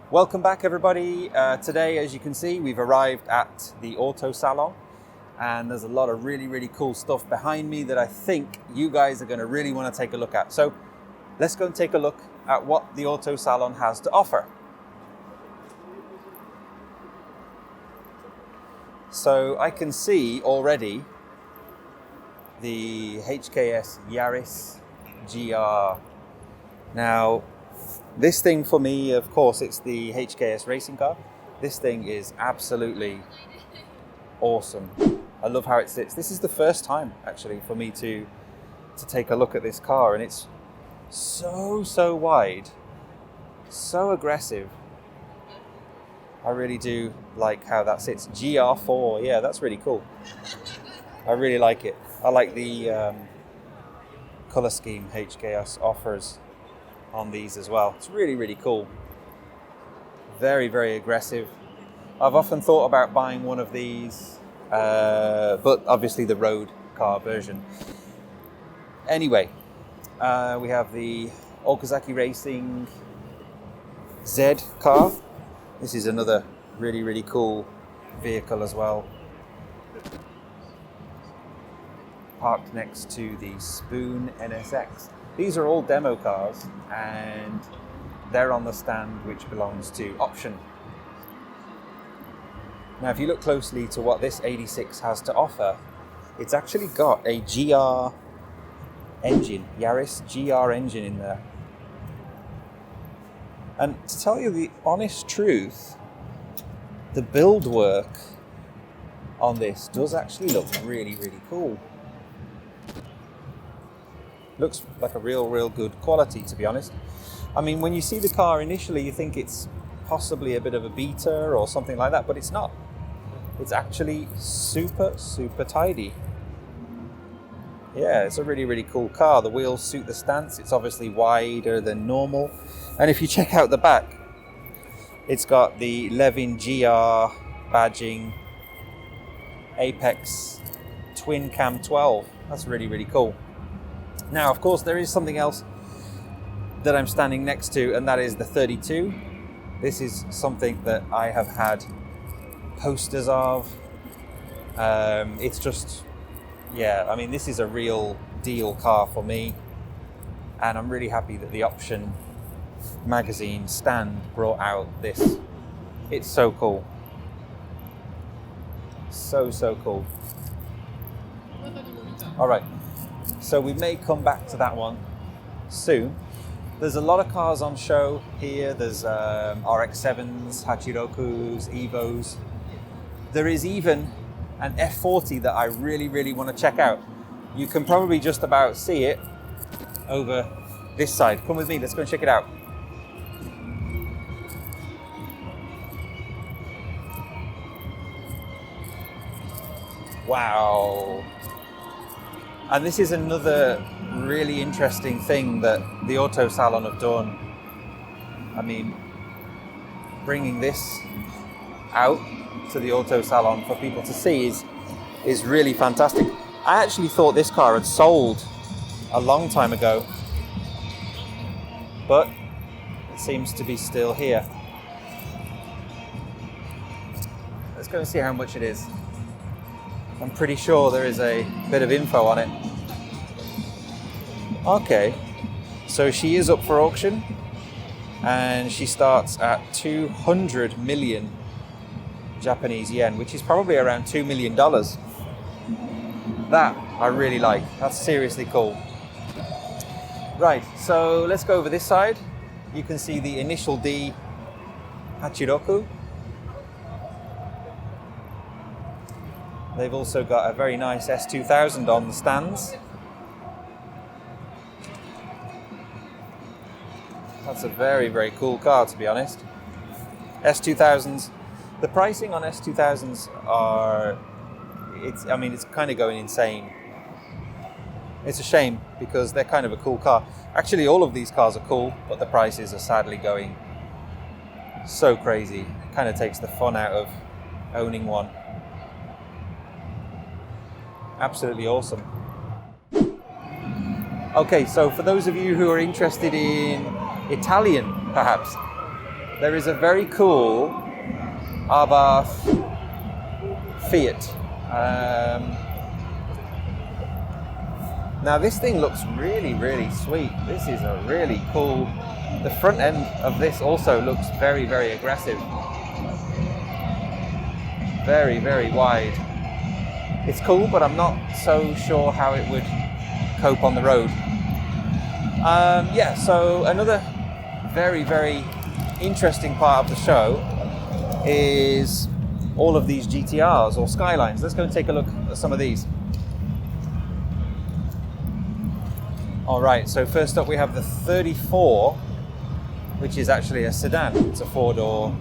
Welcome back, everybody. Today, as you can see, we've arrived at the Auto Salon, and there's a lot of really cool stuff behind me that I think you guys are going to really want to take a look at. So let's go and take a look at what the Auto Salon has to offer. So I can see already the HKS Yaris GR. Now, this thing for me, of course, it's the HKS racing car. This thing is absolutely awesome. I love how it sits. This is the first time, actually, for me to take a look at this car, and it's so wide, so aggressive. I really do like how that sits. GR4, yeah, that's really cool. I really like it. I like the color scheme HKS offers on these as well. It's really cool. Very aggressive. I've often thought about buying one of these, but obviously the road car version. Anyway, we have the Okazaki Racing Z car. This is another really cool vehicle as well. Parked next to the Spoon NSX. These are all demo cars, and they're on the stand which belongs to Option. Now, if you look closely to what this 86 has to offer, it's actually got a GR engine, Yaris GR engine in there. And to tell you the honest truth, the build work on this does actually look really cool. Looks like a real good quality, to be honest. I mean, when you see the car initially, you think it's possibly a bit of a beater or something like that, but it's not. It's actually super tidy. Yeah, it's a really cool car. The wheels suit the stance. It's obviously wider than normal. And if you check out the back, it's got the Levin GR badging, Apex Twin Cam 12. That's really cool. Now, of course, there is something else that I'm standing next to, and that is the 32. This is something that I have had posters of. It's just, yeah, I mean, this is a real deal car for me, and I'm really happy that the Option magazine stand brought out this. It's so cool. So cool. All right. So we may come back to that one soon. There's a lot of cars on show here. There's RX-7s, Hachirokus, Evos. There is even an F40 that I really want to check out. You can probably just about see it over this side. Come with me, let's go and check it out. Wow. And this is another really interesting thing that the Auto Salon have done. I mean, bringing this out to the Auto Salon for people to see is really fantastic. I actually thought this car had sold a long time ago, but it seems to be still here. Let's go and see how much it is. I'm pretty sure there is a bit of info on it. Okay, so she is up for auction, and she starts at 200 million Japanese yen, which is probably around $2 million. That I really like. That's seriously cool. Right, so let's go over this side. You can see the initial D Hachiroku. They've also got a very nice S2000 on the stands. That's a very cool car, to be honest. S2000s. The pricing on S2000s it's kind of going insane. It's a shame because they're kind of a cool car. Actually, all of these cars are cool, but the prices are sadly going so crazy. It kind of takes the fun out of owning one. Absolutely awesome. Okay, so for those of you who are interested in Italian, perhaps, there is a very cool Abarth Fiat. Now this thing looks really, really sweet. This is a really cool... The front end of this also looks very, very aggressive. Very, very wide. It's cool, but I'm not so sure how it would cope on the road. So another very, very interesting part of the show is all of these GTRs or Skylines. Let's go and take a look at some of these. All right, so first up we have the 34, which is actually a sedan. It's a four-door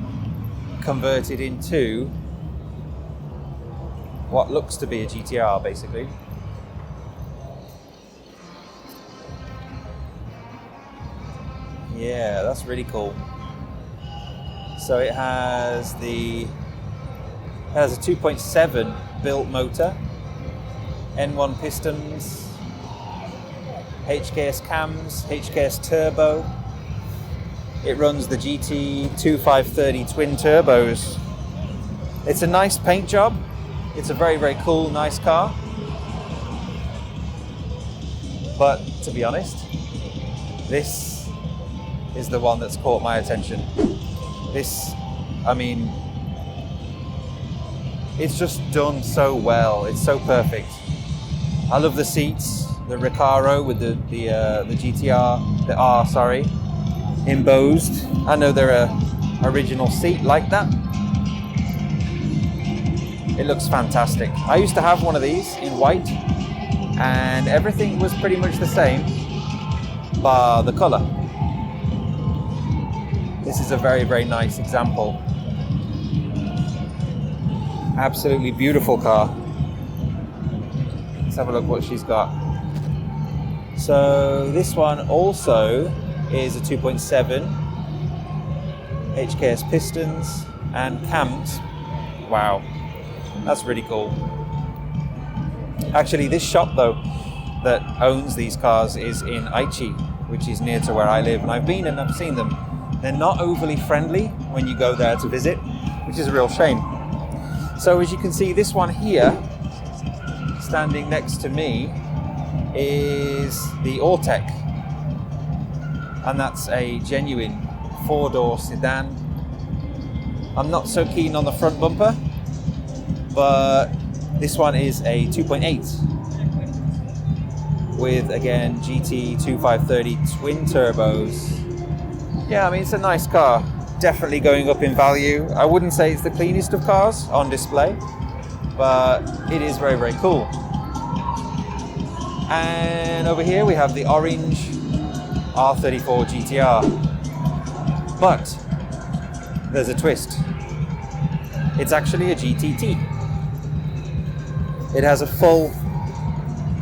converted into what looks to be a GTR, basically. Yeah, that's really cool. So it has a 2.7 built motor, N1 pistons, HKS cams, HKS turbo. It runs the GT2530 twin turbos. It's a nice paint job. It's a very, very cool, nice car. But to be honest, this is the one that's caught my attention. It's just done so well. It's so perfect. I love the seats, the Recaro with the GTR, the R, embossed. I know they're a original seat like that. It looks fantastic. I used to have one of these in white, and everything was pretty much the same, bar the color. This is a very, very nice example. Absolutely beautiful car. Let's have a look what she's got. So this one also is a 2.7 HKS pistons and cams. Wow, that's really cool. Actually, this shop though that owns these cars is in Aichi, which is near to where I live, and I've been and I've seen them. They're not overly friendly when you go there to visit, which is a real shame. So as you can see, this one here, standing next to me, is the Autech, and that's a genuine four-door sedan. I'm not so keen on the front bumper, but this one is a 2.8 with, again, GT2530 twin turbos. Yeah, I mean, it's a nice car. Definitely going up in value. I wouldn't say it's the cleanest of cars on display, but it is very, very cool. And over here we have the orange R34 GTR. But there's a twist. It's actually a GTT. It has a full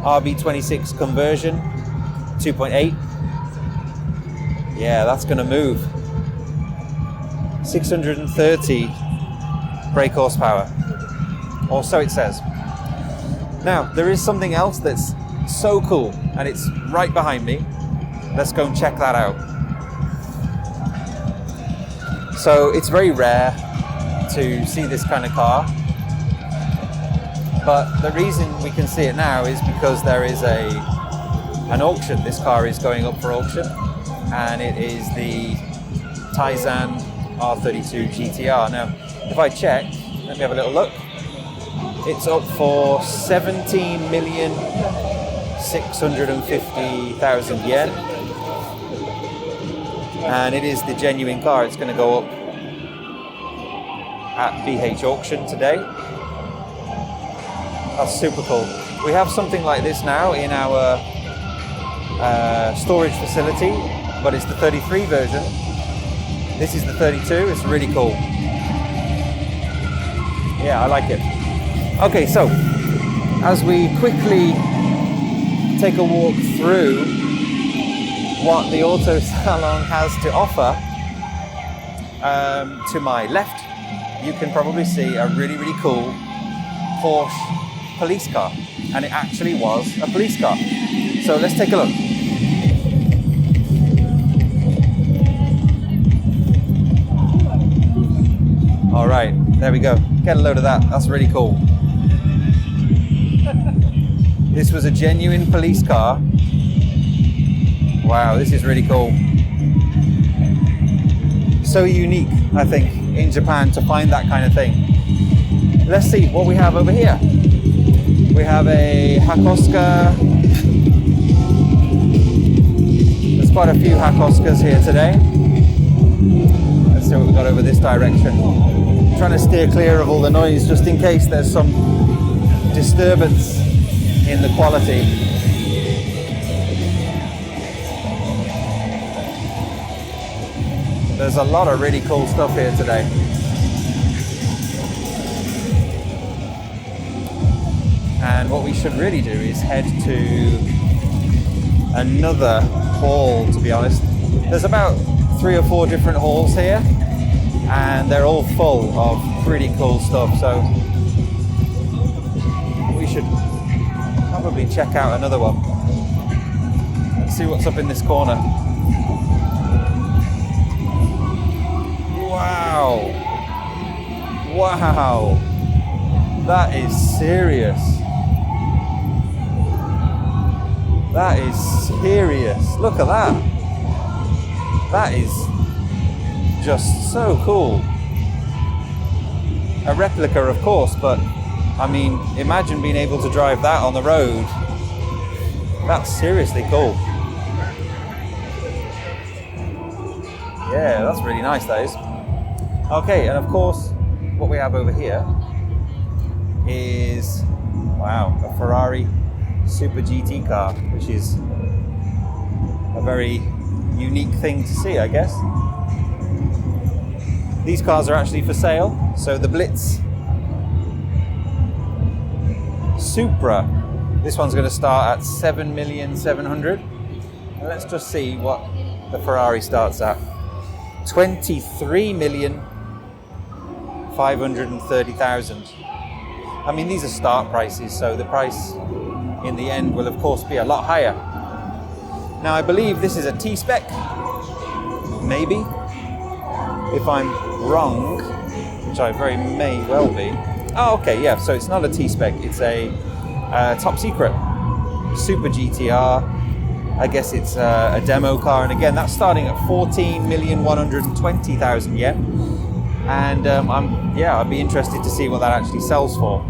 RB26 conversion, 2.8. Yeah, that's going to move. 630 brake horsepower, or so it says. Now, there is something else that's so cool, and it's right behind me. Let's go and check that out. So it's very rare to see this kind of car, but the reason we can see it now is because there is an auction. This car is going up for auction, and it is the Tizen R32 GTR. Now, if I check, let me have a little look. It's up for 17,650,000 yen. And it is the genuine car. It's going to go up at BH auction today. That's super cool. We have something like this now in our storage facility, but it's the 33 version. This is the 32. It's really cool. Yeah, I like it. Okay, so as we quickly take a walk through what the Auto Salon has to offer, to my left, you can probably see a really, really cool Porsche police car. And it actually was a police car. So let's take a look. All right, there we go. Get a load of that. That's really cool. This was a genuine police car. Wow, this is really cool. So unique, I think, in Japan to find that kind of thing. Let's see what we have over here. We have a Hakosuka. There's quite a few Hakoskas here today. Let's see what we've got over this direction. I'm trying to steer clear of all the noise just in case there's some disturbance in the quality. There's a lot of really cool stuff here today. And what we should really do is head to another hall, to be honest. There's about 3 or 4 different halls here, and they're all full of pretty cool stuff. So we should probably check out another one. Let's see what's up in this corner. Wow. Wow. That is serious. That is serious. Look at that. That is just so cool. A replica, of course, but I mean, imagine being able to drive that on the road. That's seriously cool. Yeah, that's really nice, that is. Okay, and of course, what we have over here is, wow, a Ferrari Super GT car, which is a very unique thing to see, I guess. These cars are actually for sale. So the Blitz Supra, this one's going to start at 7,700,000. And let's just see what the Ferrari starts at. 23,530,000. I mean, these are start prices, so the price in the end will of course be a lot higher. Now I believe this is a T-Spec, maybe. If I'm wrong, which I very may well be. Oh, okay, yeah, so it's not a T-Spec, it's a top secret Super GTR. I guess it's a demo car, and again, that's starting at 14,120,000 yen. And I'd be interested to see what that actually sells for.